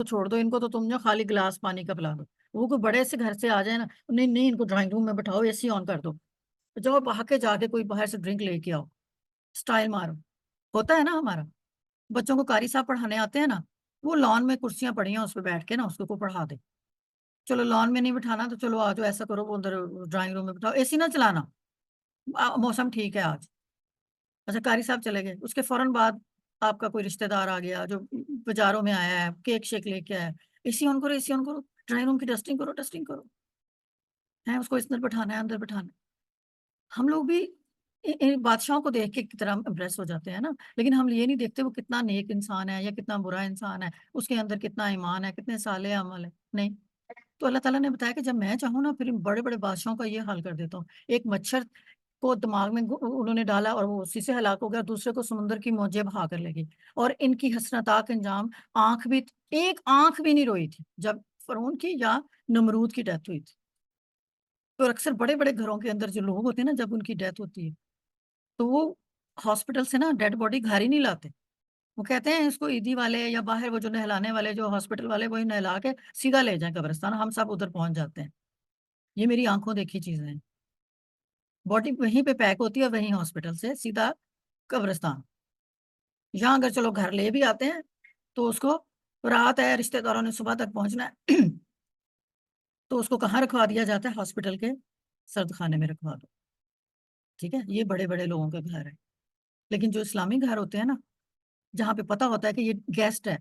تو چھوڑ دو ان کو، تو تم جو خالی گلاس پانی کا پلا دو. وہ کوئی بڑے سے گھر سے آ جائے نا، نہیں نہیں ان کو ڈرائنگ روم میں بٹھاؤ، اے سی آن کر دو، جاؤ باہر کے جا کے کوئی باہر سے ڈرنک لے کے آؤ، اسٹائل مارو. ہوتا ہے نا ہمارا. بچوں کو قاری صاحب پڑھانے آتے ہیں نا، وہ لان میں کرسیاں پڑی ہیں اس پہ بیٹھ کے نا اس کو پڑھا دے. چلو لان میں نہیں بٹھانا تو چلو آ جاؤ، ایسا کرو وہ اندر ڈرائنگ روم میں بٹھاؤ، اے سی نہ چلانا، موسم ٹھیک ہے آج. اچھا قاری صاحب چلے گئے، اس کے فوراً بعد آپ کا کوئی رشتہ دار آ گیا جو بازاروں میں آیا ہے، کیک شیک لے کے آیا، اے سی آن کرو، اے سی آن کرو، ڈرائنگ روم کی ڈسٹنگ کرو، ڈسٹنگ کرو. ہے اس کو اس اندر بٹھانا ہے، اندر بٹھانا ہے. ہم لوگ بھی ان بادشاہوں کو دیکھ کے کی طرح امپریس ہو جاتے ہیں نا، لیکن ہم یہ نہیں دیکھتے وہ کتنا نیک انسان ہے یا کتنا برا انسان ہے، اس کے اندر کتنا ایمان ہے، کتنے صالح عمل ہے. نہیں. تو اللہ تعالیٰ نے بتایا کہ جب میں چاہوں نا پھر ان بڑے بڑے بادشاہوں کا یہ حال کر دیتا ہوں. ایک مچھر کو دماغ میں انہوں نے ڈالا اور وہ اسی سے ہلاک ہو گیا، دوسرے کو سمندر کی موجیں بہا کر لے گئی. اور ان کی حسرتناک انجام، آنکھ بھی، ایک آنکھ بھی نہیں روئی تھی جب فرعون کی یا نمرود کی ڈیتھ ہوئی تھی. تو اکثر بڑے بڑے گھروں کے اندر جو لوگ ہوتے ہیں نا، جب ان کی ڈیتھ ہوتی ہے تو وہ ہاسپٹل سے نا ڈیڈ باڈی گھر ہی نہیں لاتے. وہ کہتے ہیں اس کو عیدی والے یا باہر وہ جو نہلانے والے جو ہاسپٹل والے وہی نہلا کے سیدھا لے جائیں قبرستان، ہم سب ادھر پہنچ جاتے ہیں. یہ میری آنکھوں دیکھی چیزیں ہیں. باڈی وہیں پہ پیک ہوتی ہے، وہیں ہاسپٹل سے سیدھا قبرستان. یہاں اگر چلو گھر لے بھی آتے ہیں تو اس کو رات ہے، رشتہ داروں نے صبح تک پہنچنا ہے تو اس کو کہاں رکھوا دیا جاتا ہے؟ ہاسپٹل کے سرد خانے میں رکھوا دو. ٹھیک ہے، یہ بڑے بڑے لوگوں کا گھر ہے. لیکن جو اسلامی گھر ہوتے ہیں نا، جہاں پہ پتا ہوتا ہے کہ یہ گیسٹ ہے،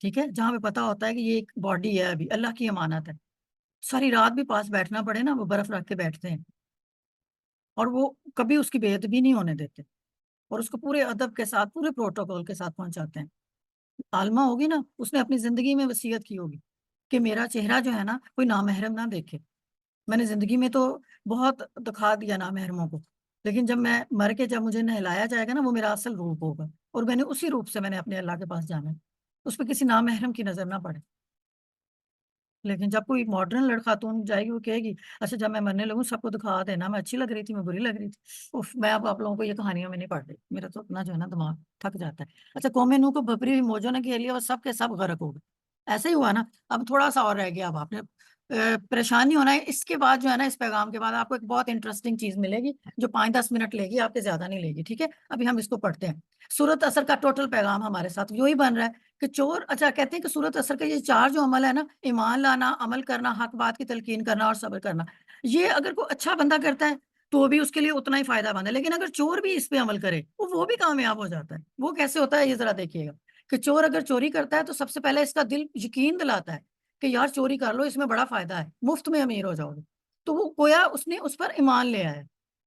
ٹھیک ہے، جہاں پہ پتا ہوتا ہے کہ یہ ایک باڈی ہے، ابھی اللہ کی امانت ہے، ساری رات بھی پاس بیٹھنا پڑے نا، وہ برف رکھ کے بیٹھتے ہیں اور وہ کبھی اس کی بے ادبی نہیں ہونے دیتے اور اس کو پورے ادب کے ساتھ، پورے پروٹوکول کے ساتھ پہنچاتے ہیں. عالمہ ہوگی نا، اس نے اپنی زندگی میں وصیت کی ہوگی کہ میرا چہرہ جو ہے نا کوئی نامحرم نہ دیکھے. میں نے زندگی میں تو بہت دکھا دیا نامحرموں کو، لیکن جب میں مر کے جب مجھے نہلایا جائے گا نا، وہ میرا اصل روپ ہوگا اور میں نے اسی روپ سے میں نے اپنے اللہ کے پاس جانا ہے. اس پہ کسی نامحرم کی نظر نہ پڑے. لیکن جب کوئی ماڈرن لڑخاتون جائے گی، وہ کہے گی اچھا جب میں مرنے لگوں سب کو دکھا دینا میں اچھی لگ رہی تھی، میں بری لگ رہی تھی. میں اب آپ لوگوں کو یہ کہانیوں میں نہیں پڑھ رہی، میرا تو اپنا جو ہے نا دماغ تھک جاتا ہے. اچھا قوم نوح کو بھپری ہوئی موجوں نے گھیر لیا اور سب کے سب غرق ہو گئے. ایسے ہی ہوا نا. اب تھوڑا سا اور رہ گیا. اب آپ نے پریشانی ہونا ہے. اس کے بعد جو ہے نا، اس پیغام کے بعد آپ کو ایک بہت انٹرسٹنگ چیز ملے گی جو 5-10 منٹ لے گی، آپ کے زیادہ نہیں لے گی. ٹھیک ہے، ابھی ہم اس کو پڑھتے ہیں. سورت اثر کا ٹوٹل پیغام ہمارے ساتھ یہی بن رہا ہے کہ چور، اچھا کہتے ہیں کہ سورت اثر کا یہ 4 جو عمل ہے نا، ایمان لانا، عمل کرنا، حق بات کی تلقین کرنا اور صبر کرنا، یہ اگر کوئی اچھا بندہ کرتا ہے تو بھی اس کے لیے اتنا ہی فائدہ مند ہے. لیکن اگر چور بھی اس پہ عمل کرے وہ بھی کامیاب ہو جاتا ہے. وہ کیسے ہوتا ہے یہ ذرا دیکھیے گا کہ چور اگر چوری کرتا ہے تو سب سے پہلے اس کا دل یقین دلاتا ہے کہ یار چوری کر لو، اس میں بڑا فائدہ ہے، مفت میں امیر ہو جاؤ گے. تو وہ گویا اس نے اس پر ایمان لے آیا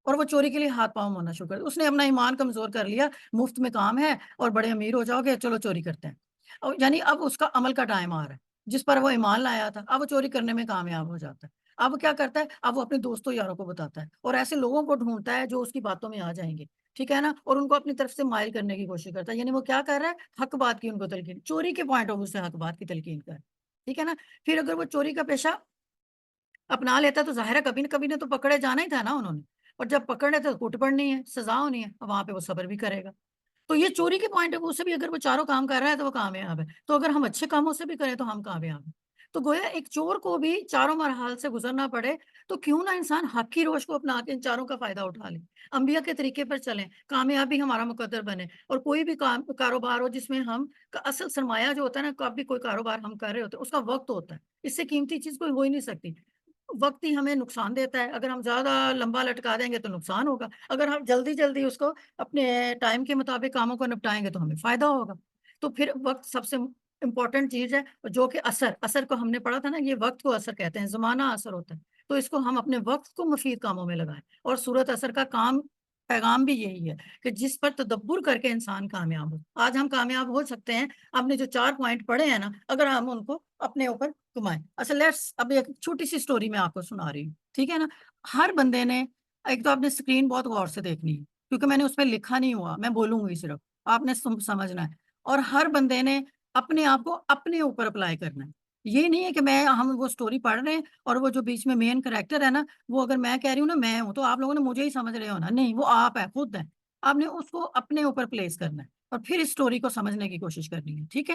اور وہ چوری کے لیے ہاتھ پاؤں ہونا شروع کر دیا. اس نے اپنا ایمان کمزور کر لیا، مفت میں کام ہے اور بڑے امیر ہو جاؤ گے، چلو چوری کرتے ہیں. اور یعنی اب اس کا عمل کا ٹائم آ رہا ہے. جس پر وہ ایمان لایا تھا اب وہ چوری کرنے میں کامیاب ہو جاتا ہے. اب وہ کیا کرتا ہے؟ اب وہ اپنے دوستوں یاروں کو بتاتا ہے اور ایسے لوگوں کو ڈھونڈتا ہے جو اس کی باتوں میں آ جائیں گے. ٹھیک ہے نا، اور ان کو اپنی طرف سے مائل کرنے کی کوشش کرتا ہے. یعنی وہ کیا کر رہا ہے؟ حق بات کی ان کو تلقین، چوری کے پوائنٹ آف ویو سے حق بات کی تلقین کر. ٹھیک ہے نا. پھر اگر وہ چوری کا پیشہ اپنا لیتا تو ظاہر ہے کبھی نہ کبھی نے تو پکڑے جانا ہی تھا نا انہوں نے. اور جب پکڑنے تو کوٹ پڑنی ہے، سزا ہونی ہے، اور وہاں پہ وہ صبر بھی کرے گا. تو یہ چوری کے پوائنٹ آف ویو سے بھی اگر وہ چاروں کام کر رہا ہے تو وہ کامیاب ہے. تو اگر ہم اچھے کاموں سے بھی کریں تو ہم کامیاب ہیں. تو گویا ایک چور کو بھی چاروں مراحل سے گزرنا پڑے تو کیوں نہ انسان حق کی روش کو اپنا کے ان چاروں کا فائدہ اٹھا لے، انبیاء کے طریقے پر چلیں، کامیابی ہمارا مقدر بنے. اور کوئی بھی کاروبار ہو جس میں ہم کا اصل سرمایہ جو ہوتا ہے نا، کبھی کوئی کاروبار ہم کر رہے ہوتے ہیں اس کا وقت ہوتا ہے. اس سے قیمتی چیز کوئی ہو ہی نہیں سکتی. وقت ہی ہمیں نقصان دیتا ہے. اگر ہم زیادہ لمبا لٹکا دیں گے تو نقصان ہوگا، اگر ہم جلدی جلدی اس کو اپنے ٹائم کے مطابق کاموں کو نپٹائیں گے تو ہمیں فائدہ ہوگا. تو پھر وقت سب سے امپورٹنٹ چیز ہے، جو کہ اثر کو ہم نے پڑھا تھا نا، یہ وقت کو اثر کہتے ہیں، زمانہ اثر ہوتا ہے. تو اس کو ہم اپنے وقت کو مفید کاموں میں لگائیں. اور سورت اثر کا کام پیغام بھی یہی ہے کہ جس پر تدبر کر کے انسان کامیاب ہو. آج ہم کامیاب ہو سکتے ہیں، ہم نے جو 4 پوائنٹ پڑھے ہیں نا، اگر ہم ان کو اپنے اوپر گمائیں. اچھا اب ایک چھوٹی سی سٹوری میں آپ کو سنا رہی ہوں. ٹھیک ہے نا. ہر بندے نے، ایک تو آپ نے اسکرین بہت غور سے دیکھنی ہے کیونکہ میں نے اس پہ لکھا نہیں ہوا، میں بولوں گی صرف، آپ نے سمجھنا ہے. اور ہر بندے نے اپنے آپ کو اپنے اوپر اپلائی کرنا ہے. یہ نہیں ہے کہ ہم وہ سٹوری پڑھ رہے ہیں اور وہ جو بیچ میں مین کریکٹر ہے نا، وہ اگر میں کہہ رہی ہوں نا میں ہوں تو آپ لوگوں نے مجھے ہی سمجھ رہے ہو نا. نہیں، وہ آپ ہے، خود ہے. آپ نے اس کو اپنے اوپر پلیس کرنا ہے اور پھر اس سٹوری کو سمجھنے کی کوشش کرنی ہے. ٹھیک ہے.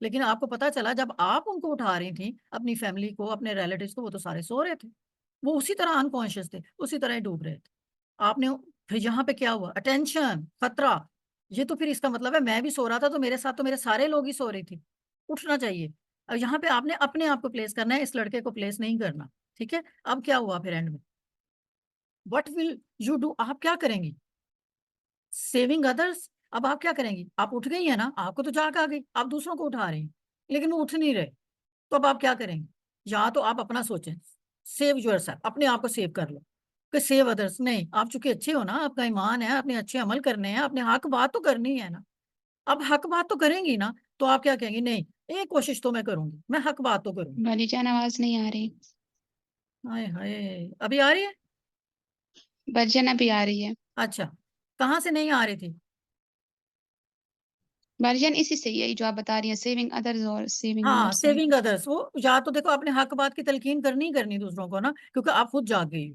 لیکن آپ کو پتا چلا جب آپ ان کو اٹھا رہی تھیں اپنی فیملی کو, اپنے ریلیٹیوز کو, وہ تو سارے سو رہے تھے, وہ اسی طرح انکانشیس تھے, اسی طرح ہی ڈوب رہے تھے. آپ نے پھر یہاں پہ کیا ہوا, اٹینشن, خطرہ. یہ تو پھر اس کا مطلب ہے میں بھی سو رہا تھا تو میرے ساتھ تو میرے سارے لوگ ہی سو رہی تھی, اٹھنا چاہیے. اب یہاں پہ آپ نے اپنے آپ کو پلیس کرنا ہے, اس لڑکے کو پلیس نہیں کرنا. ٹھیک ہے, اب کیا ہوا پھر اینڈ میں, وٹ ول یو ڈو, آپ کیا کریں گی؟ سیونگ ادرس. اب آپ کیا کریں گی؟ آپ اٹھ گئی ہیں نا, آپ کو تو جاگ آ گئی, آپ دوسروں کو اٹھا رہی ہیں لیکن وہ اٹھ نہیں رہے, تو اب آپ کیا کریں گے؟ یا تو آپ اپنا سوچیں, سیو یور سیلف, اپنے آپ کو سیو کر لو, کہ سیو ادرس نہیں. آپ چونکہ اچھے ہو نا, آپ کا ایمان ہے, اپنے اچھے عمل کرنے ہیں, اپنے حق بات تو کرنی ہے نا. اب حق بات تو کریں گی نا, تو آپ کیا کہیں گی؟ نہیں, ایک کوشش تو میں کروں گی, میں حق بات تو کروں گی. باجی جان آواز نہیں آ رہی. ہائے ہائے, ابھی آ رہی ہے؟ باجی جان ابھی آ رہی ہے. اچھا, کہاں سے نہیں آ رہی تھی؟ باجی جان اسی سے یہی جو آپ بتا رہی ہیں, سیونگ ادرز اور سیونگ یور ہاں, سیلف. سیونگ ادرس. وہ یا تو دیکھو اپنے حق بات کی تلقین کرنی ہی کرنی دوسروں کو نا, کیونکہ آپ خود جاگ گئی.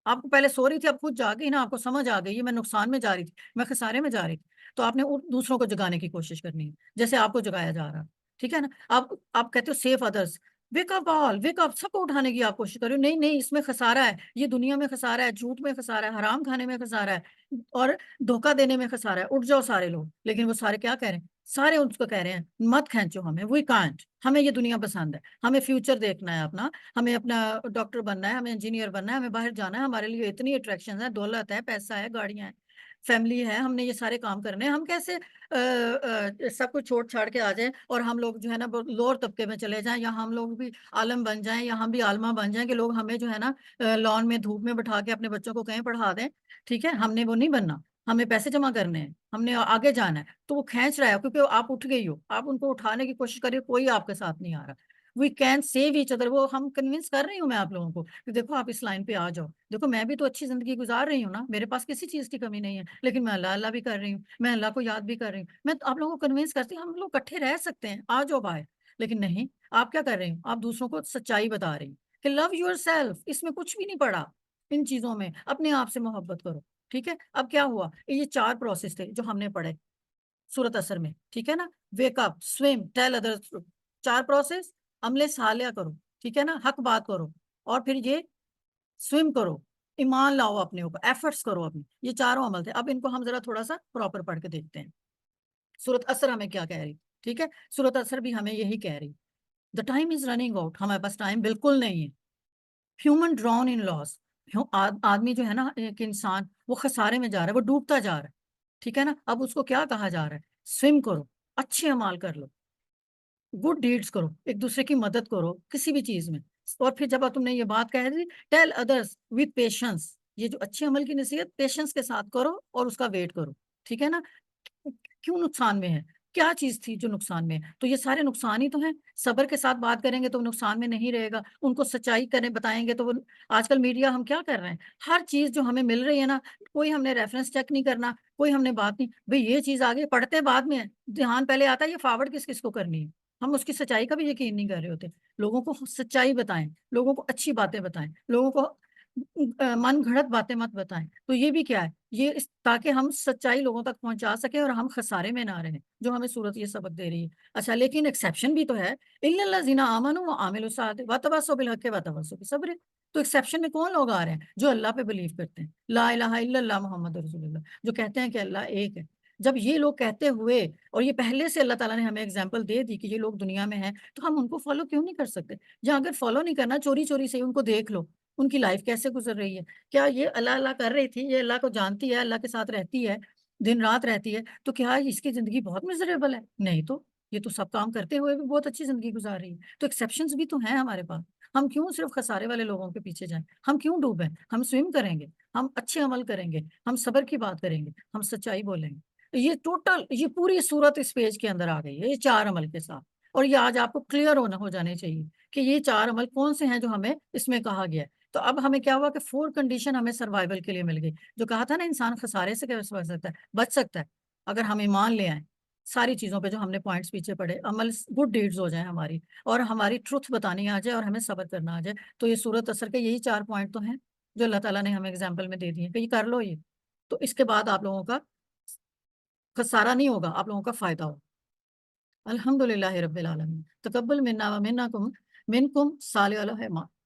آپ کو پہلے سو رہی تھی, اب خود جاگ گئی نا, آپ کو سمجھ آ گئی ہے میں نقصان میں جا رہی تھی, میں خسارے میں جا رہی تھی. تو آپ نے دوسروں کو جگانے کی کوشش کرنی ہے جیسے آپ کو جگایا جا رہا. ٹھیک ہے نا, آپ کہتے ہو سیف ادرس, ویک اپ آل, ویک اپ, سب کو اٹھانے کی آپ کوشش کر رہی ہو. نہیں نہیں, اس میں خسارہ ہے, یہ دنیا میں خسارہ ہے, جھوٹ میں خسارہ ہے, حرام کھانے میں خسارہ ہے, اور دھوکہ دینے میں خسارہ ہے. اٹھ جاؤ سارے لوگ. لیکن وہ سارے کیا کہہ رہے ہیں؟ سارے ان کو کہہ رہے ہیں مت کھینچو ہمیں, وی کانٹ, ہمیں یہ دنیا پسند ہے, ہمیں فیوچر دیکھنا ہے اپنا, ہمیں اپنا ڈاکٹر بننا ہے, ہمیں انجینئر بننا ہے, ہمیں باہر جانا ہے, ہمارے لیے اتنی اٹریکشن ہے, دولت ہے, پیسہ ہے, گاڑیاں ہیں, فیملی ہے, ہم نے یہ سارے کام کرنے ہیں. ہم کیسے سب کچھ چھوڑ چھاڑ کے آ جائیں اور ہم لوگ جو ہے نا لوور طبقے میں چلے جائیں, یا ہم لوگ بھی عالم بن جائیں, یا ہم بھی عالمہ بن جائیں کہ لوگ ہمیں جو ہے نا لان میں دھوپ میں بٹھا کے اپنے بچوں کو کہیں پڑھا دیں. ٹھیک ہے, ہم نے وہ نہیں بننا, ہمیں پیسے جمع کرنے ہیں, ہم نے آگے جانا ہے. تو وہ کھینچ رہا ہے کیونکہ آپ اٹھ گئی ہو, آپ ان کو اٹھانے کی کوشش کریے, کوئی آپ کے ساتھ نہیں آ رہا. We can save each other. وہ ہم کنوینس کر رہی ہوں میں آپ لوگوں کو کہ دیکھو آپ اس لائن پہ آ جاؤ, دیکھو میں بھی تو اچھی زندگی گزار رہی ہوں نا, میرے پاس کسی چیز کی کمی نہیں ہے, لیکن میں اللہ اللہ بھی کر رہی ہوں, میں اللہ کو یاد بھی کر رہی ہوں, میں آپ لوگوں کو کنوینس کرتی ہوں ہم لوگ اکٹھے رہ سکتے ہیں, آ جاؤ باہر. لیکن نہیں, آپ کیا کر رہی ہوں, آپ دوسروں کو سچائی بتا رہی ہیں کہ لو یور سیلف, اس میں کچھ بھی نہیں پڑا, ان چیزوں میں اپنے آپ سے محبت کرو. ٹھیک ہے, اب کیا ہوا, یہ 4 پروسیس تھے جو ہم نے پڑھے سورت اثر میں. ٹھیک ہے نا, wake up, swim, tell other, 4 process. عمل صالح کرو, ٹھیک ہے نا, حق بات کرو, اور پھر یہ سویم کرو, ایمان لاؤ اپنے اوپر, ایفرٹس کرو اپنے. یہ چاروں عمل تھے. اب ان کو ہم ذرا تھوڑا سا پراپر پڑھ کے دیکھتے ہیں. سورت اثر ہمیں کیا کہہ رہی؟ ٹھیک ہے, سورت اثر بھی ہمیں یہی کہہ رہی, the time is running out. ہمارے پاس ٹائم بالکل نہیں ہے. ہیومن ڈراؤن ان لاس, آدمی جو ہے نا, ایک انسان, وہ خسارے میں جا رہا ہے, وہ ڈوبتا جا رہا ہے. ٹھیک ہے نا, اب اس کو کیا کہا جا رہا ہے؟ سویم کرو, اچھے اعمال کر لو, گڈ ڈیڈس کرو, ایک دوسرے کی مدد کرو کسی بھی چیز میں. اور پھر جب تم نے یہ بات کہہ دی, ٹیل ادرس وتھ پیشنس, یہ جو اچھے عمل کی نصیحت پیشنس کے ساتھ کرو اور اس کا ویٹ کرو. ٹھیک ہے نا, کیوں نقصان میں ہے, کیا چیز تھی جو نقصان میں ہے؟ تو یہ سارے نقصان ہی تو ہیں. صبر کے ساتھ بات کریں گے تو نقصان میں نہیں رہے گا, ان کو سچائی کریں بتائیں گے تو وہ. آج کل میڈیا ہم کیا کر رہے ہیں, ہر چیز جو ہمیں مل رہی ہے نا, کوئی ہم نے ریفرنس چیک نہیں کرنا, کوئی ہم نے بات نہیں, بھئی یہ چیز آگے پڑھتے بعد میں ہے, دھیان پہلے آتا ہے یہ فارورڈ کس کس کو کرنی ہے. ہم اس کی سچائی کا بھی یقین نہیں کر رہے ہوتے. لوگوں کو سچائی بتائیں, لوگوں کو اچھی باتیں بتائیں, لوگوں کو من گھڑت باتیں مت بتائیں. تو یہ بھی کیا ہے, یہ تاکہ ہم سچائی لوگوں تک پہنچا سکیں اور ہم خسارے میں نہ رہیں, جو ہمیں صورت یہ سبق دے رہی ہے. اچھا, لیکن ایکسیپشن بھی تو ہے, الا الذین آمنوا وعملوا الصالحات وتواصوا بالحق وتواصوا بالصبر. تو ایکسیپشن میں کون لوگ آ رہے ہیں؟ جو اللہ پہ بلیو کرتے ہیں, لا الہ الا اللہ محمد رسول اللہ, جو کہتے ہیں کہ اللہ ایک ہے. جب یہ لوگ کہتے ہوئے, اور یہ پہلے سے اللہ تعالیٰ نے ہمیں ایگزامپل دے دی کہ یہ لوگ دنیا میں ہیں, تو ہم ان کو فالو کیوں نہیں کر سکتے؟ یا اگر فالو نہیں کرنا, چوری چوری سے ان کو دیکھ لو, ان کی لائف کیسے گزر رہی ہے. کیا یہ اللہ اللہ کر رہی تھی, یہ اللہ کو جانتی ہے, اللہ کے ساتھ رہتی ہے, دن رات رہتی ہے, تو کیا اس کی زندگی بہت میزریبل ہے؟ نہیں تو, یہ تو سب کام کرتے ہوئے بھی بہت اچھی زندگی گزار رہی ہے. تو ایکسیپشنز بھی تو ہیں ہمارے پاس. ہم کیوں صرف خسارے والے لوگوں کے پیچھے جائیں؟ ہم کیوں ڈوبیں؟ ہم سوئم کریں گے, ہم اچھے عمل کریں گے, ہم صبر کی بات کریں گے, ہم سچائی بولیں گے. یہ ٹوٹل, یہ پوری صورت اس پیج کے اندر آ گئی ہے, یہ 4 عمل کے ساتھ. اور یہ آج آپ کو کلیئر ہو جانے چاہیے کہ یہ 4 عمل کون سے ہیں جو ہمیں اس میں کہا گیا ہے. تو اب ہمیں کیا ہوا کہ 4 کنڈیشن ہمیں سروائیول کے لیے مل گئی. جو کہا تھا نا, انسان خسارے سے کیسے بچ سکتا ہے, اگر ہم ایمان لے آئیں ساری چیزوں پہ جو ہم نے پوائنٹس پیچھے پڑے, عمل گڈ ڈیڈز ہو جائیں ہماری, اور ہماری ٹروتھ بتانی آ جائے, اور ہمیں صبر کرنا آ جائے. تو یہ صورت اثر کے یہی 4 پوائنٹ تو ہیں جو اللہ تعالیٰ نے ہمیں ایگزامپل میں دے دیے کہ یہ کر لو یہ, تو اس کے بعد آپ لوگوں کا خسارہ نہیں ہوگا, آپ لوگوں کا فائدہ ہوگا. الحمد للہ رب العالمین، تقبل منا و منکم صالح العمال۔